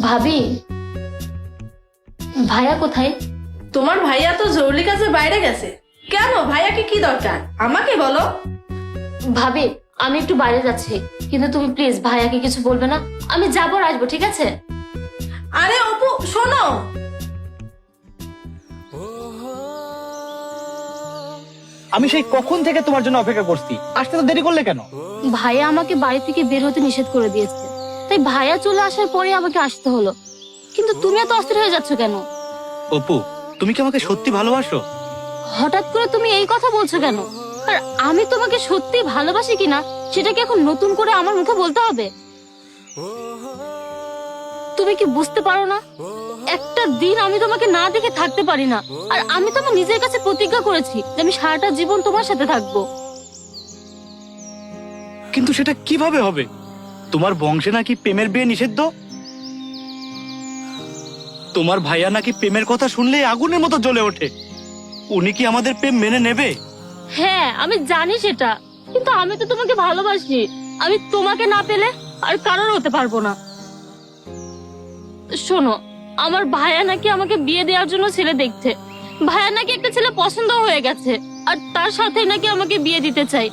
ভাবি, ভাইয়া কোথায়? তোমার ভাইয়া তো জরুরি কাজে বাইরে গেছে। কেন, ভাইয়াকে কি দরকার আমাকে বলো। ভাবি, আমি একটু বাইরে যাচ্ছি, কিন্তু তুমি প্লিজ ভাইয়াকে কিছু বলবে না। আমি যাবো আর আসবো, ঠিক আছে? আরে অপু শোনো, আমি সেই কখন থেকে তোমার জন্য অপেক্ষা করছি, আসতে তো দেরি করলে কেন? ভাইয়া আমাকে বাড়ি থেকে বের হতে নিষেধ করে দিয়েছে, তাই ভাইয়া চলে আসার পরে আমাকে আসতে হলো। কিন্তু তুমি এত অস্থির হয়ে যাচ্ছ কেন? অপু, তুমি কি আমাকে সত্যি ভালোবাসো? হঠাৎ করে তুমি এই কথা বলছো কেন? আর আমি তোমাকে সত্যি ভালোবাসি কিনা সেটা কি এখন নতুন করে আমার মুখে বলতে হবে? তুমি কি বুঝতে পারো না, একটা দিন আমি তোমাকে না দেখে থাকতে পারি না। আর আমি তো আমার নিজের কাছে প্রতিজ্ঞা করেছি যে আমি সারাটা জীবন তোমার সাথে থাকবো। কিন্তু সেটা কিভাবে হবে? তোমার বংশে নাকি প্রেমের বিয়ে নিষিদ্ধ। তোমার ভাইয়া নাকি প্রেমের কথা শুনলে আগুনের মতো জ্বলে ওঠে। উনি কি আমাদের প্রেম মেনে নেবে? হ্যাঁ, আমি জানি সেটা, কিন্তু আমি তো তোমাকে ভালোবাসি। আমি তোমাকে না পেলে আর কারোর হতে পারবো না। শোনো, আমার ভাইয়া নাকি আমাকে বিয়ে দেওয়ার জন্য ছেলে দেখছে। ভাইয়া নাকি একটা ছেলে পছন্দ হয়ে গেছে, আর তার সাথে নাকি আমাকে বিয়ে দিতে চাই।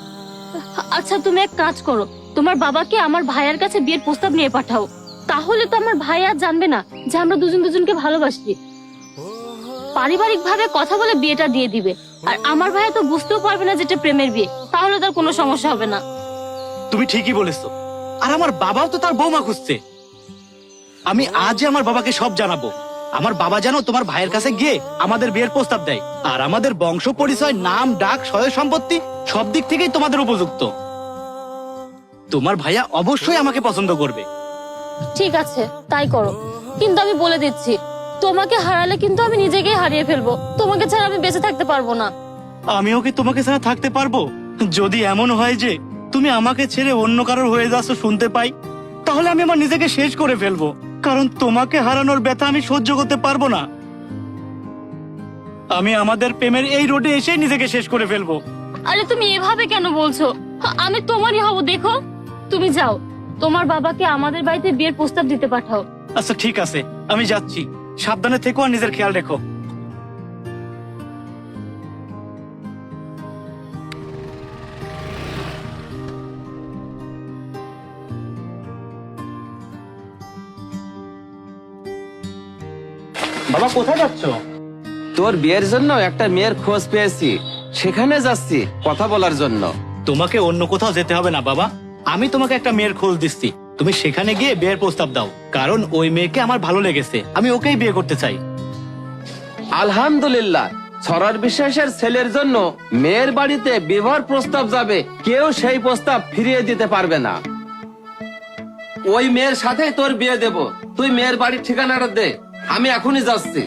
আচ্ছা, তুমি এক কাজ করো, তোমার বাবাকে আমার ভাইয়ার কাছে বিয়ের প্রস্তাব নিয়ে পাঠাও। তাহলে তো আমার ভাইয়া জানবে না যে আমরা দুজন দুজনকে ভালোবাসি। পারিবারিক ভাবে কথা বলে বিয়েটা দিয়ে দিবে, আর আমার ভাইয়া তো বুঝতেও পারবে না যেটা প্রেমের বিয়ে। তাহলে তার কোনো সমস্যা হবে না। তুমি ঠিকই বলেছো। আর আমার বাবাও তো তার বৌমা খুঁজছে। আমি আজই আমার বাবাকে সব জানাবো। আমার বাবা যেন তোমার ভাইয়ের কাছে গিয়ে আমাদের বিয়ের প্রস্তাব দেয়। আর আমাদের বংশ পরিচয়, নাম ডাক, সয় সম্পত্তি সব দিক থেকেই তোমাদের উপযুক্ত। তোমার ভাইয়া অবশ্যই আমাকে পছন্দ করবে। ঠিক আছে, তাই করো। কিন্তু আমি বলে দিচ্ছি, তোমাকে হারালে কিন্তু আমি নিজেকেই হারিয়ে ফেলবো। তোমাকে ছাড়া আমি বেঁচে থাকতে পারবো না। আমিও কি তোমাকে ছাড়া থাকতে পারবো? যদি এমন হয় যে তুমি আমাকে ছেড়ে অন্য কারোর হয়ে যাচ্ছ শুনতে পাই, তাহলে আমি আমার নিজেকে শেষ করে ফেলবো। কারণ তোমাকে হারানোর ব্যথা আমি সহ্য করতে পারবো না। আমি আমাদের প্রেমের এই রোডে এসে নিজেকে শেষ করে ফেলবো। আরে তুমি এভাবে কেন বলছো? আমি তোমারই হব। দেখো, তুমি যাও, তোমার বাবাকে আমাদের বাড়িতে বিয়ের প্রস্তাব দিতে পাঠাও। আচ্ছা ঠিক আছে, আমি যাচ্ছি। সাবধানে থেকো আর নিজের খেয়াল রেখো। বাবা, কোথায় যাচ্ছ? তোর বিয়ের জন্য একটা মেয়ের খোঁজ পেয়েছি, সেখানে যাচ্ছি কথা বলার জন্য। তোমাকে অন্য কোথাও যেতে হবে না বাবা। আমি তোমাকে একটা মেয়ের খোঁজ দিচ্ছি, তুমি সেখানে গিয়ে বিয়ের প্রস্তাব দাও। কারণ ওই মেয়েকে আমার ভালো লেগেছে, আমি ওকেই বিয়ে করতে চাই। আলহামদুলিল্লাহ, সরার বিশ্বাসের ছেলের জন্য মেয়ের বাড়িতে বিবাহ প্রস্তাব যাবে, কেউ সেই প্রস্তাব ফিরিয়ে দিতে পারবে না। ওই মেয়ের সাথে তোর বিয়ে দেব। তুই মেয়ের বাড়ির ঠিকানাটা দে, আমি এখনই যাচ্ছি।